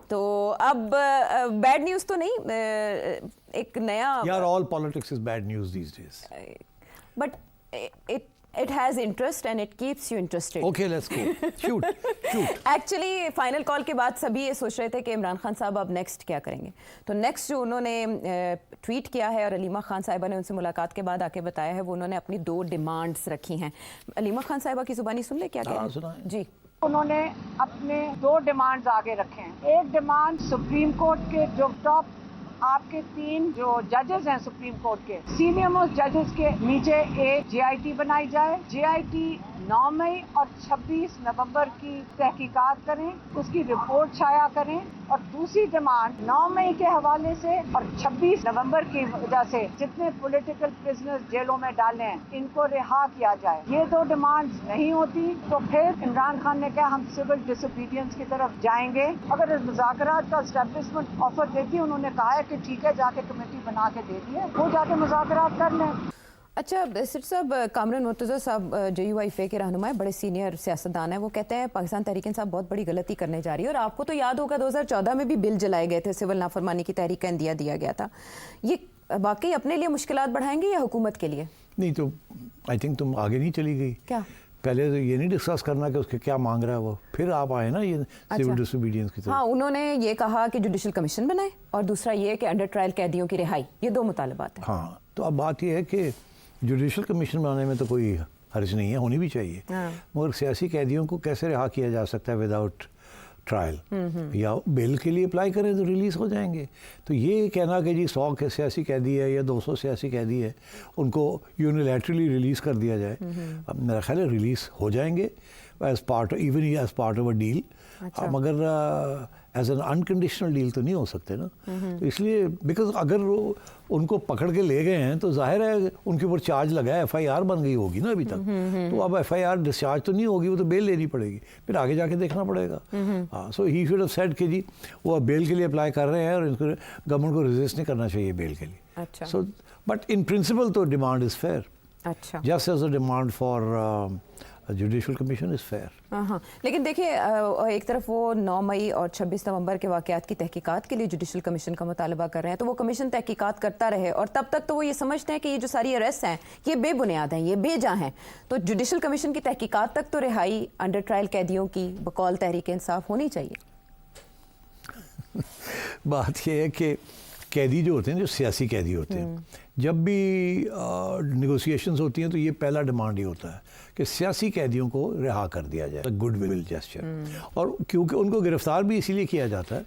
تو اب bad news تو نہیں, ایک نیا یار all politics is bad news these days. but it has interest and it keeps you interested. Okay, let's go. Shoot. Actually final call کے بعد سبھی یہ سوچ رہے تھے کہ عمران خان صاحب اب نیکسٹ کیا کریں گے. تو نیکسٹ جو انہوں نے ٹویٹ کیا ہے اور علیمہ خان صاحبہ نے ان سے ملاقات کے بعد آ کے بتایا ہے, وہ انہوں نے اپنی 2 ڈیمانڈس رکھی ہیں. علیمہ خان صاحبہ کی زبانی سن لے کیا کہہ رہے ہیں جی. انہوں نے اپنے 2 ڈیمانڈز آگے رکھے ہیں. ایک ڈیمانڈ سپریم کورٹ کے جو ٹاپ آپ کے 3 جو ججز ہیں سپریم کورٹ کے سینئر موسٹ ججز کے نیچے ایک JIT بنائی جائے. JIT 9 مئی اور 26 نومبر کی تحقیقات کریں, اس کی رپورٹ شائع کریں. اور دوسری ڈیمانڈ 9 مئی کے حوالے سے اور 26 نومبر کی وجہ سے جتنے پولیٹیکل پرزنرز جیلوں میں ڈالے ہیں ان کو رہا کیا جائے. یہ 2 ڈیمانڈز نہیں ہوتی تو پھر عمران خان نے کہا ہم سول ڈس اوبیڈینس کی طرف جائیں گے. اگر مذاکرات کا اسٹیبلشمنٹ آفر دیتی, انہوں نے کہا ہے کہ ٹھیک ہے جا کے کمیٹی بنا کے دے دی ہے, وہ جا کے مذاکرات کر لیں. اچھا سٹ صاحب, کامران مرتضیٰ صاحب JUIFA کے رہنما ہیں, بڑے سینئر سیاستدان ہیں, وہ کہتے ہیں پاکستان تحریک انصاف بہت بڑی غلطی کرنے جا رہی ہے. اور آپ کو تو یاد ہوگا 2014 میں بھی بل جلائے گئے تھے, سول نافرمانی کی تحریک کا عندیہ دیا گیا تھا. یہ واقعی اپنے لیے مشکلات بڑھائیں گے یا حکومت کے لیے؟ نہیں تو آئی تھنک تم آگے نہیں چلی گئی. کیا پہلے تو یہ نہیں ڈسکس کرنا کہ اس کے کیا مانگ رہا ہے وہ, پھر آپ آئے نا یہ سول ڈس اوبیڈینس کی طرف. ہاں, انہوں نے یہ کہا کہ جوڈیشل کمیشن بنائے, اور دوسرا یہ کہ انڈر ٹرائل قیدیوں کی رہائی, یہ 2 مطالبات ہیں. ہاں, تو اب بات یہ ہے کہ جوڈیشل کمیشن بنانے میں تو کوئی حرج نہیں ہے, ہونی بھی چاہیے, مگر سیاسی قیدیوں کو کیسے رہا کیا جا سکتا ہے وداؤٹ ٹرائل؟ یا بیل کے لیے اپلائی کریں تو ریلیز ہو جائیں گے. تو یہ کہنا کہ جی 100 سیاسی قیدی ہے یا 200 سیاسی قیدی ہے ان کو یونیلیٹرلی ریلیز کر دیا جائے, اب میرا خیال ہے ریلیز ہو جائیں گے as part of a deal, مگر ایز این انکنڈیشنل ڈیل تو نہیں ہو سکتے نا. تو اس لیے بیکاز اگر ان کو پکڑ کے لے گئے ہیں تو ظاہر ہے ان کے اوپر چارج لگا ہے, FIR بن گئی ہوگی نا ابھی تک, تو اب FIR ڈسچارج تو نہیں ہوگی, وہ تو بیل لینی پڑے گی, پھر آگے جا کے دیکھنا پڑے گا. ہاں, سو ہی شوڈ ہیو سیڈ کہ جی وہ بیل کے لیے اپلائی کر رہے ہیں اور ان کو گورنمنٹ کو ریزسٹ نہیں کرنا چاہیے بیل کے لیے. سو بٹ ان پرنسپل تو demand is fair, just as a demand for judicial commission is fair. ہاں, لیکن دیکھیے ایک طرف وہ 9 مئی اور 26 نومبر کے واقعات کی تحقیقات کے لیے جوڈیشل کمیشن کا مطالبہ کر رہے ہیں, تو وہ کمیشن تحقیقات کرتا رہے, اور تب تک تو وہ یہ سمجھتے ہیں کہ یہ جو ساری اریسٹ ہیں یہ بے بنیاد ہیں, یہ بے جا ہیں. تو جوڈیشل کمیشن کی تحقیقات تک تو رہائی انڈر ٹرائل قیدیوں کی بقول تحریک انصاف ہونی چاہیے. بات یہ ہے کہ قیدی جو ہوتے ہیں, جو سیاسی قیدی ہوتے ہیں, جب بھی نیگوسیشنز ہوتی ہیں تو یہ پہلا ڈیمانڈ یہ ہوتا ہے کہ سیاسی قیدیوں کو رہا کر دیا جائے, گڈ ول جیسچر. اور کیونکہ ان کو گرفتار بھی اسی لیے کیا جاتا ہے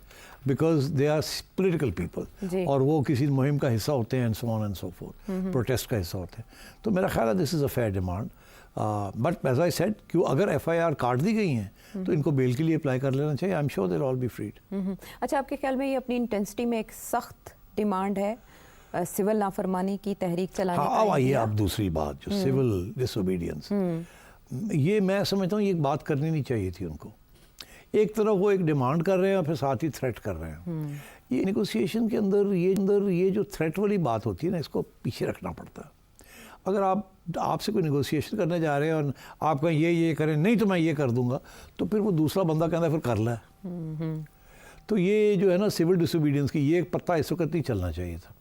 because they are political people, اور وہ کسی مہم کا حصہ ہوتے ہیں, so on and so forth, protest کا حصہ ہوتے ہیں. تو میرا خیال ہے this is a fair demand, but as I said کہ اگر FIR کاٹ دی گئی ہیں تو ان کو بیل کے لیے اپلائی کر لینا چاہیے. I am sure they will all be freed. اچھا, آپ کے خیال میں یہ اپنی انٹینسٹی میں ایک سخت ڈیمانڈ ہے سول نافرمانی کی تحریک چلانے کا؟ ہاں, یہ اب دوسری بات جو سول ڈس اوبیڈینس, یہ میں سمجھتا ہوں یہ بات کرنی نہیں چاہیے تھی ان کو. ایک طرف وہ ایک ڈیمانڈ کر رہے ہیں اور پھر ساتھ ہی تھریٹ کر رہے ہیں. یہ نیگوسیشن کے اندر یہ جو تھریٹ والی بات ہوتی ہے نا, اس کو پیچھے رکھنا پڑتا ہے. اگر آپ سے کوئی نیگوسیشن کرنے جا رہے ہیں اور آپ کہیں یہ کریں, نہیں تو میں یہ کر دوں گا, تو پھر وہ دوسرا بندہ کہتا ہے پھر کر لے. تو یہ جو ہے نا سول ڈس اوبیڈینس کی یہ پتہ اس وقت نہیں چلنا چاہیے تھا.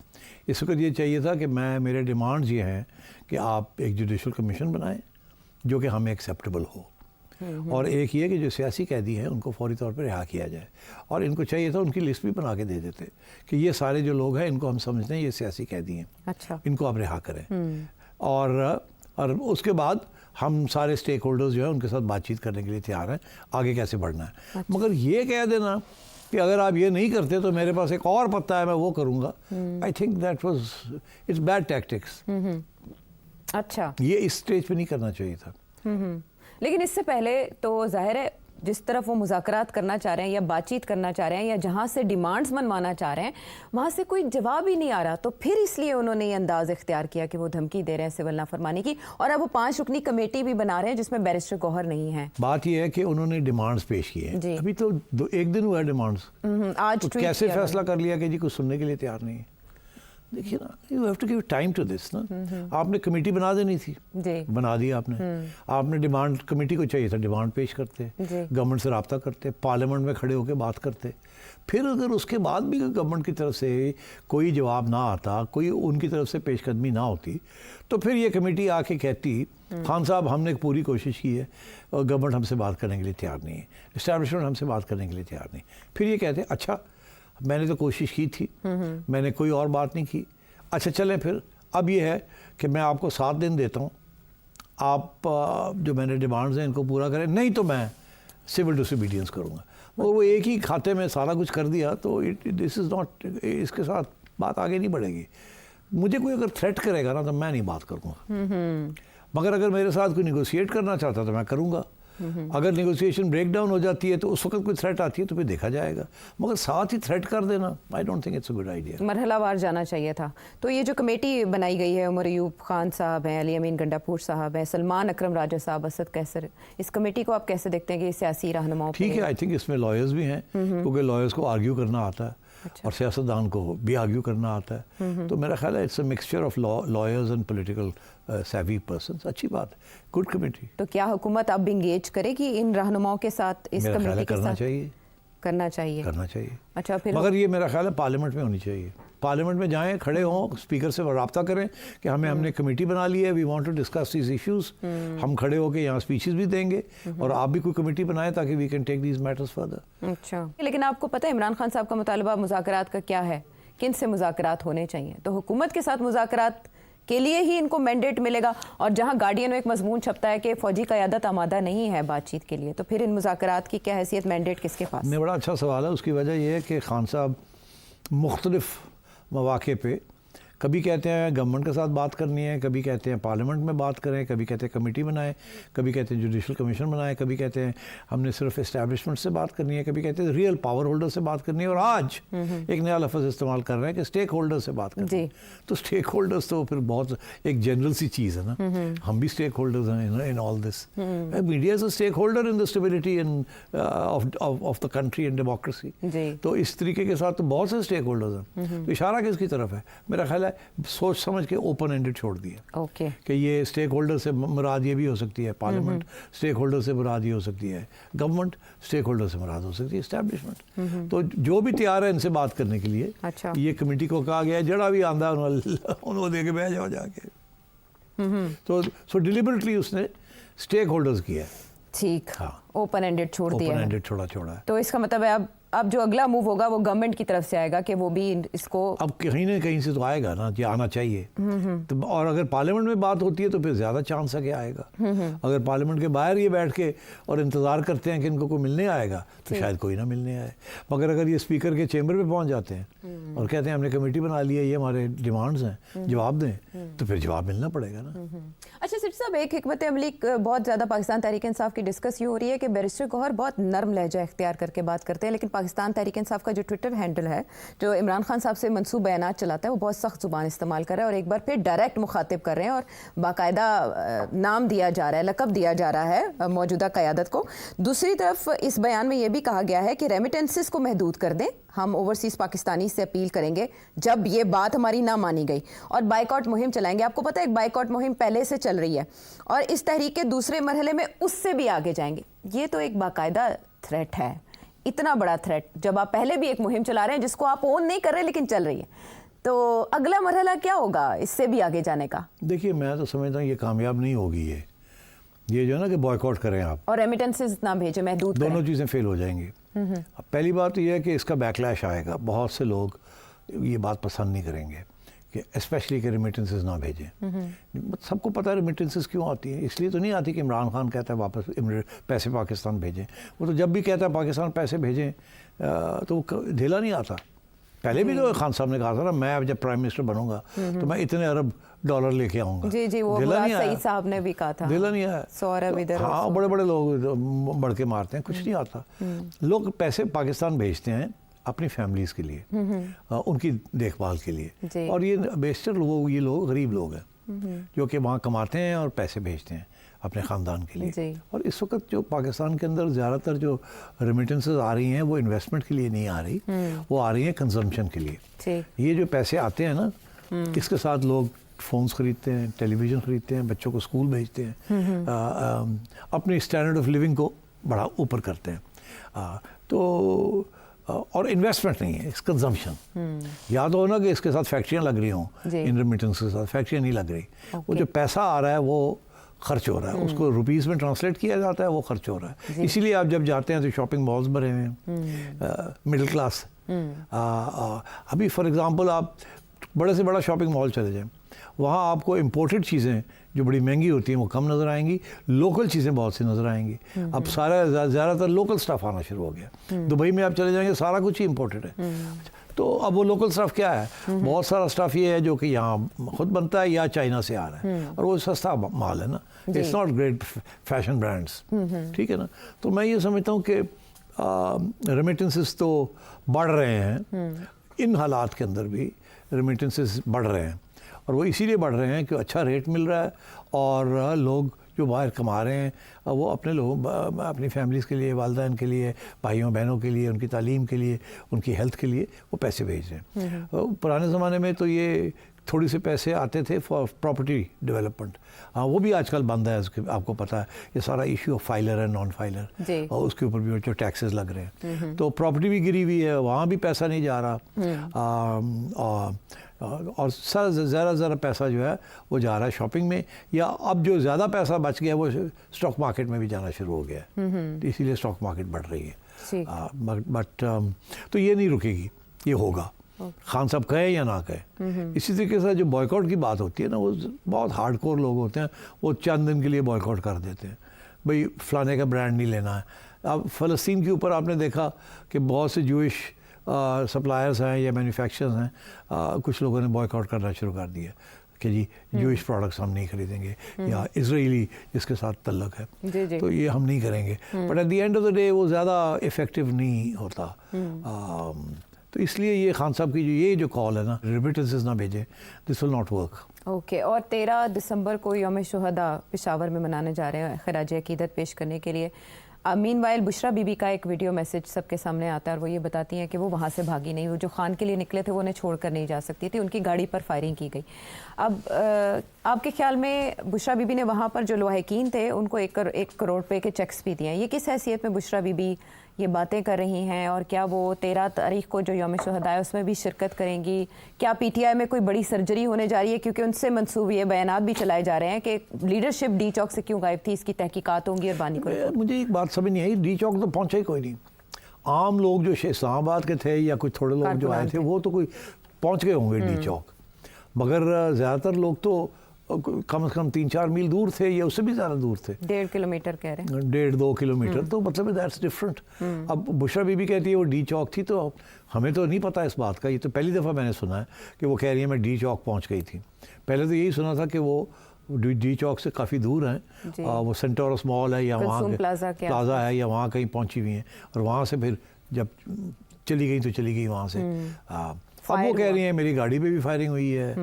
اس وقت یہ چاہیے تھا کہ میرے ڈیمانڈز یہ ہیں کہ آپ ایک جوڈیشل کمیشن بنائیں جو کہ ہمیں ایکسیپٹیبل ہو, اور ایک یہ کہ جو سیاسی قیدی ہیں ان کو فوری طور پر رہا کیا جائے. اور ان کو چاہیے تھا ان کی لسٹ بھی بنا کے دے دیتے کہ یہ سارے جو لوگ ہیں ان کو ہم سمجھتے ہیں یہ سیاسی قیدی ہیں, ان کو آپ رہا کریں. اور اس کے بعد ہم سارے اسٹیک ہولڈرز جو ہیں ان کے ساتھ بات چیت کرنے کے لیے تیار ہیں آگے کیسے بڑھنا ہے. مگر یہ کہہ دینا کہ اگر آپ یہ نہیں کرتے تو میرے پاس ایک اور پتہ ہے میں وہ کروں گا, I think that was it's bad tactics. اچھا, یہ اس اسٹیج پہ نہیں کرنا چاہیے تھا. لیکن اس سے پہلے تو ظاہر ہے جس طرف وہ مذاکرات کرنا چاہ رہے ہیں یا بات چیت کرنا چاہ رہے ہیں یا جہاں سے ڈیمانڈز منوانا چاہ رہے ہیں وہاں سے کوئی جواب ہی نہیں آ رہا, تو پھر اس لیے انہوں نے یہ انداز اختیار کیا کہ وہ دھمکی دے رہے ہیں سول نافرمانی کی, اور اب وہ 5 رکنی کمیٹی بھی بنا رہے ہیں جس میں بیرسٹر گوہر نہیں ہے. بات یہ ہے کہ انہوں نے ڈیمانڈز پیش کیے ہیں, ابھی تو 1 دن ہوا ہے ڈیمانڈز, آج کیسے فیصلہ کر لیا کہ جی کچھ سننے کے لیے تیار نہیں ہے. देखिए ना, you have to give time to this ना. आपने कमेटी बना देनी थी, जी बना दी आपने. आपने डिमांड, कमेटी को चाहिए था डिमांड पेश करते, जी। गवर्नमेंट से रब्ता करते, पार्लियामेंट में खड़े होकर बात करते. फिर अगर उसके बाद भी गवर्नमेंट की तरफ से कोई जवाब ना आता, कोई उनकी तरफ से पेशकदमी ना होती, तो फिर ये कमेटी आके कहती खान साहब हमने पूरी कोशिश की है और गवर्नमेंट हमसे बात करने के लिए तैयार नहीं है, इस्टेब्लिशमेंट हमसे बात करने के लिए तैयार नहीं. फिर ये कहते अच्छा मैंने तो कोशिश की थी, मैंने कोई और बात नहीं की. अच्छा चलें फिर अब ये है कि मैं आपको 7 दिन देता हूँ, आप जो मैंने डिमांड्स हैं इनको पूरा करें, नहीं तो मैं सिविल डिसोबीडियंस करूँगा. और वो एक ही खाते में सारा कुछ कर दिया तो दिस इज़ नॉट, इसके साथ बात आगे नहीं बढ़ेगी. मुझे कोई अगर थ्रेट करेगा ना तो मैं नहीं बात करूँगा, मगर अगर मेरे साथ कोई निगोशिएट करना चाहता तो मैं करूँगा. अगर नेगोशिएशन ब्रेक डाउन हो जाती है तो उस वक्त कोई थ्रेट आती है तो फिर देखा जाएगा, मगर साथ ही थ्रेट कर देना I don't think it's a good idea. मरहलावार जाना चाहिए था. तो ये जो कमेटी बनाई गई है, उमर अयूब खान साहब हैं, अली अमीन गंडापुर साहब हैं, सलमान अकरम राजा साहब, असद कैसर, इस कमेटी को आप कैसे देखते हैं कि सियासी रहनुमाओं ठीक है, आई थिंक इसमें लॉयर्स भी हैं, क्योंकि लॉयर्स को आर्ग्यू करना आता है. अच्छा. और सियासतदान को भी आर्ग्यू करना आता है. तो मेरा ख्याल है it's a mixture of lawyers and political savvy persons. अच्छी बात है, गुड कमेटी. तो क्या हुकूमत अब इंगेज करेगी इन रहनुमाओं के साथ, इस मेरा ख्याल है कमेटी के करना साथ? चाहिए, करना चाहिए. करना चाहिए. अच्छा फिर मगर ये मेरा ख्याल है पार्लियामेंट में होनी चाहिए. पार्लियामेंट में जाएं, खड़े हों, स्पीकर से रब्ता करें कि हमने कमेटी बना ली है, we want to discuss these issues. हम खड़े होकर यहाँ स्पीचेस भी देंगे और आप भी कोई कमेटी बनाएं ताकि we can take these matters further. अच्छा, लेकिन आपको पता है इमरान खान साहब का मुतालबा मुज़ाकरात का क्या है, किन से मुज़ाकरात होने चाहिए? तो हुकूमत के साथ मुज़ाकरात के लिए ही इनको मैंडेट मिलेगा, और जहां गार्डियन में एक मजमून छपता है कि फौजी क़यादत आमादा नहीं है बातचीत के लिए, तो फिर इन मुज़ाकरात की क्या हैसियत, मैंडेट किसके पास? नहीं, बड़ा अच्छा सवाल है. उसकी वजह यह है कि खान साहब मुख्तलिफ मौक़े पे कभी कहते हैं गवर्नमेंट के साथ बात करनी है, कभी कहते हैं पार्लियामेंट में बात करें, कभी कहते हैं कमेटी बनाएं, कभी कहते हैं जुडिशल कमीशन बनाएं, कभी कहते हैं हमने सिर्फ इस्टेब्लिशमेंट से बात करनी है, कभी कहते हैं रियल पावर होल्डर से बात करनी है, और आज एक नया लफ्ज़ इस्तेमाल कर रहे हैं कि स्टेक होल्डर से बात करनी है. तो स्टेक होल्डर्स तो फिर बहुत एक जनरल सी चीज़ है ना. हम भी स्टेक होल्डर्स हैं in all this. Media is a stakeholder in the stability of the country and democracy. तो इस तरीके के साथ तो बहुत से स्टेक होल्डर्स हैं. तो इशारा किसकी तरफ है? मेरा ख्याल है सोच समझ के ओपन एंडेड छोड़ दिया. ओके. कि ये स्टेक होल्डर से मुराद ये भी हो सकती है पार्लियामेंट, स्टेक होल्डर से मुराद ये हो सकती है गवर्नमेंट, स्टेक होल्डर से मुराद हो सकती है इस्टेब्लिशमेंट. तो जो भी तैयार है इनसे बात करने के लिए, अच्छा. ये कमेटी को कहा गया है जड़ा भी आंदा उन्होंने दे के बह जाओ जाके. तो सो डिलिबरेटली उसने स्टेक होल्डर्स किया है. ठीक. हाँ, ओपन एंडेड छोड़ दिया ओपन है. एंडेड छोड़ा है. तो इसका मतलब है अब जो अगला मूव होगा वो गवर्नमेंट की तरफ से आएगा कि वो भी इसको, अब कहीं ना कहीं से तो आएगा ना, कि आना चाहिए. तो और अगर पार्लियामेंट में बात होती है तो फिर ज़्यादा चांस है कि आएगा. अगर पार्लियामेंट के बाहर ये बैठ के और इंतज़ार करते हैं कि इनको कोई मिलने आएगा तो शायद कोई ना मिलने आए. मगर अगर ये स्पीकर के चेंबर पे पहुंच जाते हैं और कहते हैं हमने कमेटी बना ली है, ये हमारे डिमांड्स हैं, जवाब दें, तो फिर जवाब मिलना पड़ेगा ना. अच्छा सिर्फ साहब, एक हिकमत अमली बहुत ज़्यादा पाकिस्तान तहरीक इंसाफ की डिस्कस यूँ हो रही है कि बैरिस्टर गौहर बहुत नरम लहजा इख्तियार करके बात करते हैं, लेकिन पाकिस्तान तहरीक इंसाफ का जो ट्विटर हैंडल है जो इमरान खान साहब से मनसूब बयानात चलाता है, वो बहुत सख्त ज़ुबान इस्तेमाल कर रहा है और एक बार फिर डायरेक्ट मुखातिब कर रहे हैं और बाकायदा नाम दिया जा रहा है, लक़ब दिया जा रहा है मौजूदा क़यादत को. दूसरी तरफ इस बयान में ये भी कहा गया है कि रेमिटेंसेस को महदूद कर दें, हम ओवरसीज़ पाकिस्तानी से अपील करेंगे जब ये बात हमारी ना मानी गई, और बाइकआउट मुहिम चलाएंगे. आपको पता है एक बाइकआउट मुहिम पहले से चल रही है और इस तहरीक के दूसरे मरहले में उससे भी आगे जाएंगे. ये तो एक बाकायदा थ्रेट है, इतना बड़ा थ्रेट, जब आप पहले भी एक मुहिम चला रहे हैं जिसको आप ओन नहीं कर रहे लेकिन चल रही है. तो अगला मरहला क्या होगा इससे भी आगे जाने का? देखिए मैं तो समझता हूँ ये कामयाब नहीं होगी. ये जो है ना कि बॉयकॉट करें आप और रेमिटेंसेस ना भेजें, महदूद करें, दोनों चीज़ें फेल हो जाएंगी. अब पहली बात तो ये है कि इसका बैकलैश आएगा. बहुत से लोग ये बात पसंद नहीं करेंगे कि स्पेशली कि रेमिटेंसेस ना भेजें. सबको पता है रेमिटेंसेस क्यों आती है. इसलिए तो नहीं आती कि इमरान खान कहता है वापस पैसे पाकिस्तान भेजें. वो तो जब भी कहता है पाकिस्तान पैसे भेजें तो ढेला नहीं आता. पहले भी तो खान साहब ने कहा था ना, मैं अब जब प्राइम मिनिस्टर बनूंगा तो मैं इतने अरब डॉलर लेके आऊँगा. जी जी, वो मुराद सईद साहब ने भी कहा था. ढेला नहीं आया. 100 अरब इधर. हाँ, बड़े बड़े लोग बढ़ के मारते हैं, कुछ नहीं आता. लोग पैसे पाकिस्तान भेजते हैं अपनी फैमिलीज के लिए, उनकी देखभाल के लिए. और ये बेशतर लोग, ये लोग गरीब लोग हैं जो कि वहाँ कमाते हैं और पैसे भेजते हैं अपने ख़ानदान के लिए. और इस वक्त जो पाकिस्तान के अंदर ज़्यादातर जो रेमिटेंसेस आ रही हैं वो इन्वेस्टमेंट के लिए नहीं आ रही, वो आ रही हैं कंजम्पशन के लिए. ये जो पैसे आते हैं ना इसके साथ लोग फ़ोन्स ख़रीदते हैं, टेलीविज़न ख़रीदते हैं, बच्चों को स्कूल भेजते हैं, अपनी स्टैंडर्ड ऑफ लिविंग को बड़ा ऊपर करते हैं। तो और इन्वेस्टमेंट नहीं है, इट्स कंजम्पशन। याद हो ना कि इसके साथ फैक्ट्रियाँ लग रही हों, इन रेमिटेंस के साथ फैक्ट्रियाँ नहीं लग रही। वो जो पैसा आ रहा है वो खर्च हो रहा है, उसको रुपीस में ट्रांसलेट किया जाता है, वो खर्च हो रहा है। इसीलिए आप जब जाते हैं तो शॉपिंग मॉल्स भरे हुए हैं मिडिल क्लास। अभी फॉर एग्जांपल आप बड़े से बड़ा शॉपिंग मॉल चले जाएं, वहाँ आपको इम्पोर्टेड चीज़ें जो बड़ी महंगी होती हैं वो कम नज़र आएंगी, लोकल चीज़ें बहुत सी नज़र आएंगी। अब सारा ज़्यादातर लोकल स्टफ़ आना शुरू हो गया। दुबई में आप चले जाएंगे, सारा कुछ ही इम्पोर्टेड है। तो अब वो लोकल स्टफ़ क्या है, बहुत सारा स्टफ़ ये है जो कि यहाँ खुद बनता है या चाइना से आ रहा है, और वो सस्ता माल है ना, it's not great fashion brands, ठीक है ना। तो मैं ये समझता हूँ कि रेमिटेंसेस तो बढ़ रहे हैं, इन हालात के अंदर भी रेमिटेंसेस बढ़ रहे हैं, और वो इसीलिए बढ़ रहे हैं कि अच्छा रेट मिल रहा है, और लोग जो बाहर कमा रहे हैं वो अपने लोगों, अपनी फैमिलीज़ के लिए, वालिदैन के लिए, भाइयों बहनों के लिए, उनकी तालीम के लिए, उनकी हेल्थ के लिए वो पैसे भेज रहे हैं। पुराने ज़माने में तो ये थोड़ी से पैसे आते थे फॉर प्रॉपर्टी डेवलपमेंट, हाँ वो भी आजकल बंद है। आपको पता है ये सारा इशू ऑफ फाइलर है, नॉन फाइलर, और उसके ऊपर भी जो टैक्सेस लग रहे हैं, तो प्रॉपर्टी भी गिरी हुई है, वहाँ भी पैसा नहीं जा रहा। और ज़रा पैसा जो है वो जा रहा है शॉपिंग में, या अब जो ज़्यादा पैसा बच गया वो स्टॉक मार्केट में भी जाना शुरू हो गया है, तो इसीलिए स्टॉक मार्केट बढ़ रही है। बट तो ये नहीं रुकेगी, ये होगा, खान साहब कहे या ना कहे। इसी तरीके से जो बॉयकॉट की बात होती है ना, वो बहुत हार्डकोर लोग होते हैं, वो चंद दिन के लिए बॉयकॉट कर देते हैं, भाई फलाने का ब्रांड नहीं लेना है। अब फ़लस्तीन के ऊपर आपने देखा कि बहुत से जूइश सप्लायर्स हैं या मैन्युफैक्चरर्स हैं, कुछ लोगों ने बॉयकॉट करना शुरू कर दिया कि जी जूइश प्रोडक्ट्स हम नहीं खरीदेंगे, या इजरायली जिसके साथ तल्लक है तो ये हम नहीं करेंगे। But at the end of the day वो ज़्यादा इफ़ेक्टिव नहीं होता। तो इसलिए ये खान साहब की ये जो कॉल है ना, रेमिटेंसेस ना भेजें, this will not work. Okay, और 13 दिसंबर को यौम शुहदा पेशावर में मनाने जा रहे हैं खराज अकीदत पेश करने के लिए। मीनवाइल बुशरा बीबी का एक वीडियो मैसेज सबके सामने आता है, और वो ये बताती हैं कि वो वहाँ से भागी नहीं, वो जो खान के लिए निकले थे वो उन्हें छोड़कर नहीं जा सकती थी, उनकी गाड़ी पर फायरिंग की गई। अब आपके ख्याल में बुशरा बीबी ने वहाँ पर जो लवाहिकीन थे उनको 1 करोड़ रुपए के चेक्स भी दिए हैं, ये किस हैसियत में बुशरा बीबी ये बातें कर रही हैं, और क्या वो 13 तारीख को जो यौम शुहदा है उसमें भी शिरकत करेंगी? क्या पीटीआई में कोई बड़ी सर्जरी होने जा रही है? क्योंकि उनसे मंसूबी ये बयानात भी चलाए जा रहे हैं कि लीडरशिप डी चौक से क्यों गायब थी, इसकी तहकीकात होंगी। और बानी को मुझे एक बात समझ नहीं आई, डी चौक तो पहुंचा ही कोई नहीं। आम लोग जो इस्लामाबाद के थे या कुछ थोड़े लोग जो आए थे वो तो कोई पहुंच गए होंगे डी चौक, मगर ज़्यादातर लोग तो कम से कम 3-4 मील दूर थे, या उससे भी ज़्यादा दूर थे। 1.5 किलोमीटर कह रहे हैं, 1.5-2 किलोमीटर, तो मतलब दैट्स डिफरेंट। अब बुशरा बीबी कहती है वो डी चौक थी, तो हमें तो नहीं पता इस बात का, ये तो पहली दफ़ा मैंने सुना है कि वो कह रही है मैं डी चौक पहुंच गई थी। पहले तो यही सुना था कि वो डी चौक से काफ़ी दूर हैं, वो सेंटोरस मॉल है या वहाँ प्लाजा है या वहाँ कहीं पहुँची हुई हैं, और वहाँ से फिर जब चली गई तो चली गई वहाँ से। अब वो कह रही हैं मेरी गाड़ी पे भी फायरिंग हुई है।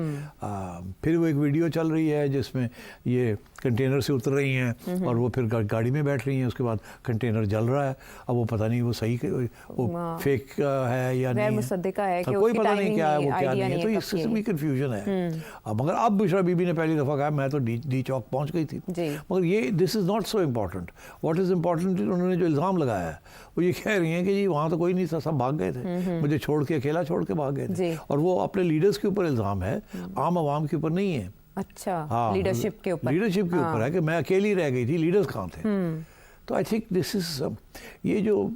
फिर वो एक वीडियो चल रही है जिसमें ये कंटेनर से उतर रही हैं और वो फिर गाड़ी में बैठ रही हैं, उसके बाद कंटेनर जल रहा है। अब वो पता नहीं वो सही वो फेक है या नहीं है, कोई पता नहीं क्या है वो क्या नहीं है, तो इससे भी कन्फ्यूजन है। मगर अब बुशरा बीबी ने पहली दफ़ा कहा मैं तो डी चौक पहुँच गई थी, मगर ये this is not so important. What is important, उन्होंने जो इल्ज़ाम लगाया है वो ये कह रही हैं कि जी वहाँ तो कोई नहीं था, सब भाग गए थे, मुझे छोड़ के अकेला छोड़ के भाग गए थे। और वो अपने लीडर्स के ऊपर इल्ज़ाम है, आम आवाम के ऊपर नहीं है। अच्छा, हाँ, लीडरशिप के ऊपर है कि मैं अकेली रह गई थी, लीडर्स कहाँ थे। तो आई थिंक दिस इज ये जो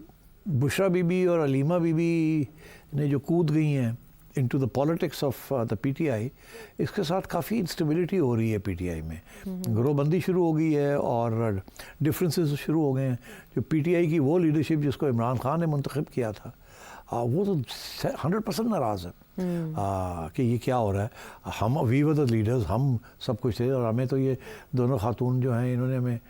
बुशरा बीबी और अलीमा बीबी ने जो कूद गई हैं into the politics of the PTI, इसके साथ काफ़ी इंस्टेबिलिटी हो रही है पीटीआई में। ग्रोहबंदी शुरू हो गई है और डिफरेंसेस शुरू हो गए हैं। जो पीटीआई की वो लीडरशिप जिसको इमरान खान ने मुंतखब किया था, वो तो 100% नाराज़ है कि ये क्या हो रहा है। हम वी वर द लीडर्स, हम सब कुछ थे, और हमें तो ये दोनों खातून जो हैं इन्होंने हमें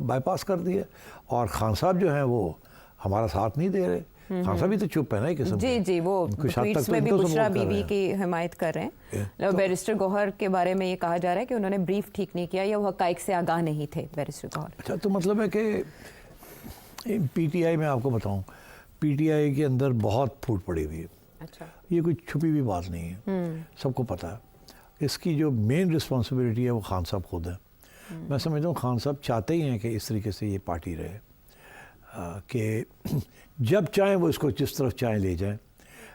बाईपास कर दिया, और खान साहब जो हैं वो हमारा साथ नहीं दे रहे। खान साहब भी तो चुप है ना एक किस्म जी जी, वो ट्वीट्स में भी बुशरा बीबी की हिमायत कर रहे हैं। बैरिस्टर गौहर के बारे में ये कहा जा रहा है कि उन्होंने ब्रीफ ठीक नहीं किया या वो हकाइक से आगाह नहीं थे बैरिस्टर गौहर। अच्छा, तो मतलब है कि पीटीआई में आपको बताऊं, पीटीआई के अंदर बहुत फूट पड़ी हुई है। अच्छा, ये कोई छुपी हुई बात नहीं है, सबको पता है। اس کی جو مین رسپانسبلٹی ہے وہ خان صاحب خود ہیں. میں سمجھتا ہوں خان صاحب چاہتے ہی ہیں کہ اس طریقے سے یہ پارٹی رہے کہ جب چاہیں وہ اس کو جس طرف چاہیں لے جائیں.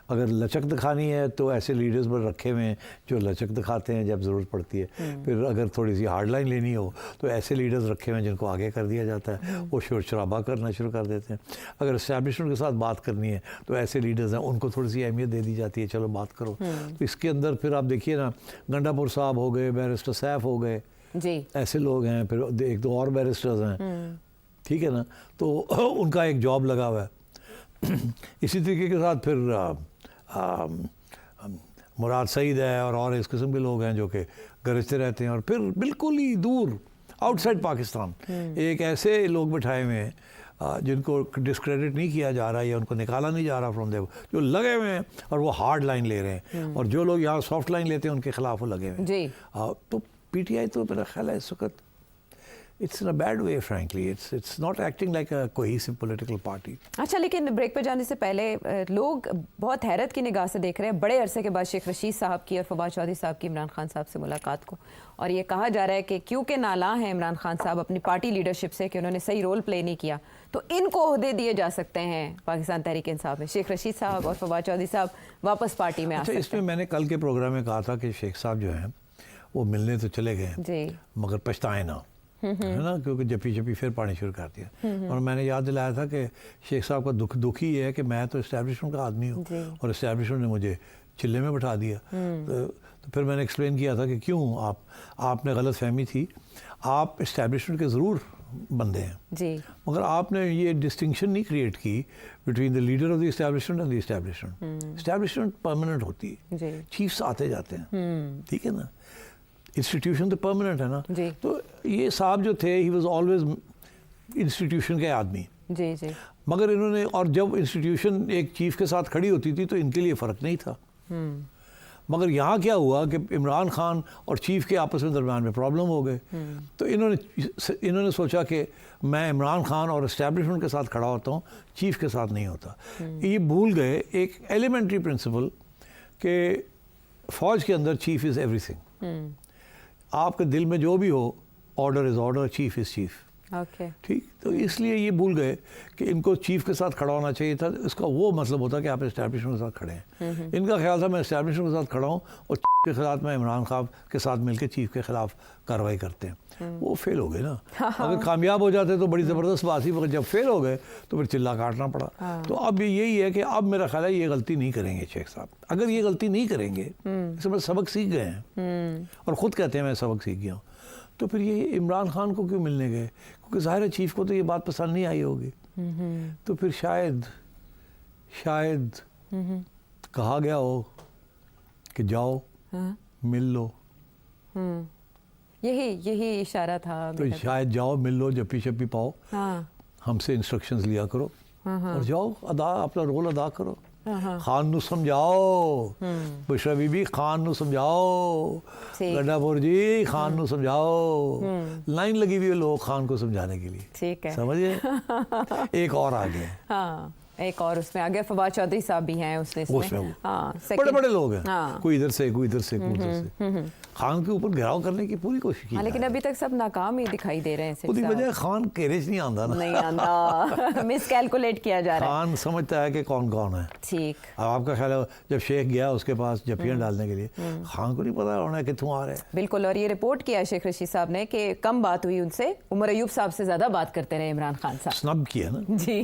اگر لچک دکھانی ہے تو ایسے لیڈرز پر رکھے ہوئے ہیں جو لچک دکھاتے ہیں جب ضرورت پڑتی ہے. پھر اگر تھوڑی سی ہارڈ لائن لینی ہو تو ایسے لیڈرز رکھے ہوئے ہیں جن کو آگے کر دیا جاتا ہے, وہ شور شرابہ کرنا شروع کر دیتے ہیں. اگر اسٹیبلشمنٹ کے ساتھ بات کرنی ہے تو ایسے لیڈرز ہیں ان کو تھوڑی سی اہمیت دے دی جاتی ہے, چلو بات کرو. تو اس کے اندر پھر آپ دیکھیے نا, گنڈا پور صاحب ہو گئے, بیرسٹر سیف ہو گئے, جی ایسے لوگ ہیں. پھر ایک دو اور بیرسٹرز ہیں, ٹھیک ہے نا, تو ان کا ایک جاب لگا ہوا ہے. اسی طریقے کے ساتھ پھر مراد سعید ہے اور اس قسم کے لوگ ہیں جو کہ گرجتے رہتے ہیں. اور پھر بالکل ہی دور آؤٹ سائڈ پاکستان ایک ایسے لوگ بٹھائے ہوئے ہیں جن کو ڈسکریڈٹ نہیں کیا جا رہا یا ان کو نکالا نہیں جا رہا فرام دیو, جو لگے ہوئے ہیں اور وہ ہارڈ لائن لے رہے ہیں. اور جو لوگ یہاں سافٹ لائن لیتے ہیں ان کے خلاف وہ لگے ہوئے ہیں. جی تو پی ٹی آئی تو میرا خیال ہے اس وقت it's in a bad way frankly. It's not acting like a cohesive political party. اچھا, لیکن بریک پہ جانے سے پہلے لوگ بہت حیرت کی نگاہ سے دیکھ رہے ہیں بڑے عرصے کے بعد شیخ رشید صاحب کی اور فواد چودھری صاحب کی عمران خان صاحب سے ملاقات کو, اور یہ کہا جا رہا ہے کہ کیونکہ نالاں ہیں عمران خان صاحب اپنی پارٹی لیڈرشپ سے کہ انہوں نے صحیح رول پلے نہیں کیا, تو ان کو عہدے دیے جا سکتے ہیں پاکستان تحریک انصاف میں. شیخ رشید صاحب اور فواد چودھری صاحب واپس پارٹی میں آ سکتے ہیں. اس میں میں نے کل کے پروگرام میں کہا تھا کہ شیخ صاحب جو ہیں وہ ملنے تو چلے گئے جی, مگر پچھتائیں نہ, ہے نا, کیونکہ جپی پھر پانی شروع کر دیا. اور میں نے یاد دلایا تھا کہ شیخ صاحب کا دکھ ہی ہے کہ میں تو اسٹیبلشمنٹ کا آدمی ہوں اور اسٹیبلشمنٹ نے مجھے چلے میں بٹھا دیا. تو پھر میں نے ایکسپلین کیا تھا کہ کیوں آپ نے غلط فہمی تھی, آپ اسٹیبلشمنٹ کے ضرور بندے ہیں جی, مگر آپ نے یہ ڈسٹنکشن نہیں کریٹ کی between the leader of the establishment and the establishment. Establishment permanent ہوتی ہے, چیفس آتے جاتے ہیں, ٹھیک ہے نا, انسٹیٹیوشن تو پرماننٹ ہے نا. تو یہ صاحب جو تھے ہی واز آلویز انسٹیٹیوشن کے آدمی. جی جی, مگر انہوں نے, اور جب انسٹیٹیوشن ایک چیف کے ساتھ کھڑی ہوتی تھی تو ان کے لیے فرق نہیں تھا. مگر یہاں کیا ہوا کہ عمران خان اور چیف کے آپس میں درمیان میں پرابلم ہو گئے. تو انہوں نے سوچا کہ میں عمران خان اور اسٹیبلشمنٹ کے ساتھ کھڑا ہوتا ہوں, چیف کے ساتھ نہیں ہوتا. یہ بھول گئے ایک ایلیمنٹری پرنسپل کہ فوج کے اندر چیف از ایوری تھنگ. آپ کے دل میں جو بھی ہو, order is order, chief is chief. ٹھیک, تو اس لیے یہ بھول گئے کہ ان کو چیف کے ساتھ کھڑا ہونا چاہیے تھا. اس کا وہ مطلب ہوتا کہ آپ اسٹیبلشمنٹ کے ساتھ کھڑے ہیں. ان کا خیال تھا میں اسٹیبلشمنٹ کے ساتھ کھڑا ہوں اور چیف کے خلاف میں عمران خان کے ساتھ مل کے چیف کے خلاف کارروائی کرتے ہیں. وہ فیل ہو گئے نا. اگر کامیاب ہو جاتے تو بڑی زبردست بات تھی, مگر جب فیل ہو گئے تو پھر چلا کاٹنا پڑا. تو اب یہی ہے کہ اب میرا خیال ہے یہ غلطی نہیں کریں گے شیخ صاحب. اگر یہ غلطی نہیں کریں گے, اس میں سبق سیکھ گئے ہیں اور خود کہتے ہیں میں سبق سیکھ گیا ہوں, تو پھر یہ عمران خان کو کیوں ملنے گئے؟ کیونکہ ظاہر ہے چیف کو تو یہ بات پسند نہیں آئی ہوگی. تو پھر شاید کہا گیا ہو کہ جاؤ مل لو. یہی اشارہ تھا. تو شاید جاؤ مل لو, جپی شپی پاؤ, ہم سے انسٹرکشنز لیا کرو اور جاؤ اپنا رول ادا کرو. خان نو سمجھاؤ, بشرا بی بی خان نو سمجھاؤ, گڈا پور جی خان نو سمجھاؤ. لائن لگی ہوئی ہے لوگ خان کو سمجھانے کے لیے. ٹھیک ہے, سمجھے. ایک اور آ گئے, ایک اور اس میں آگے فواد چودھری صاحب بھی ہیں اس میں. بڑے بڑے لوگ ہیں, کوئی ادھر سے کوئی ادھر سے کوئی ادھر سے. خان کے اوپر گھیراؤ کرنے کی پوری کوشش کی, لیکن ابھی تک سب ناکام ہی دکھائی دے رہے ہیں. خود وجہ خان کیریج نہیں آندا نا, نہیں آندا, مس کیلکولیٹ کیا جا رہا ہے. خان سمجھتا ہے کہ کون کون ہے. ٹھیک, اب آپ کا خیال ہے جب شیخ گیا اس کے پاس جپیاں ڈالنے کے لیے, خان کو نہیں پتا ہونا کہ کتوں آ رہے ہیں. بالکل, اور یہ رپورٹ کیا ہے شیخ رشید صاحب نے کہ کم بات ہوئی ان سے, عمر ایوب صاحب سے زیادہ بات کرتے رہے عمران خان صاحب. سنب کیا نا. جی.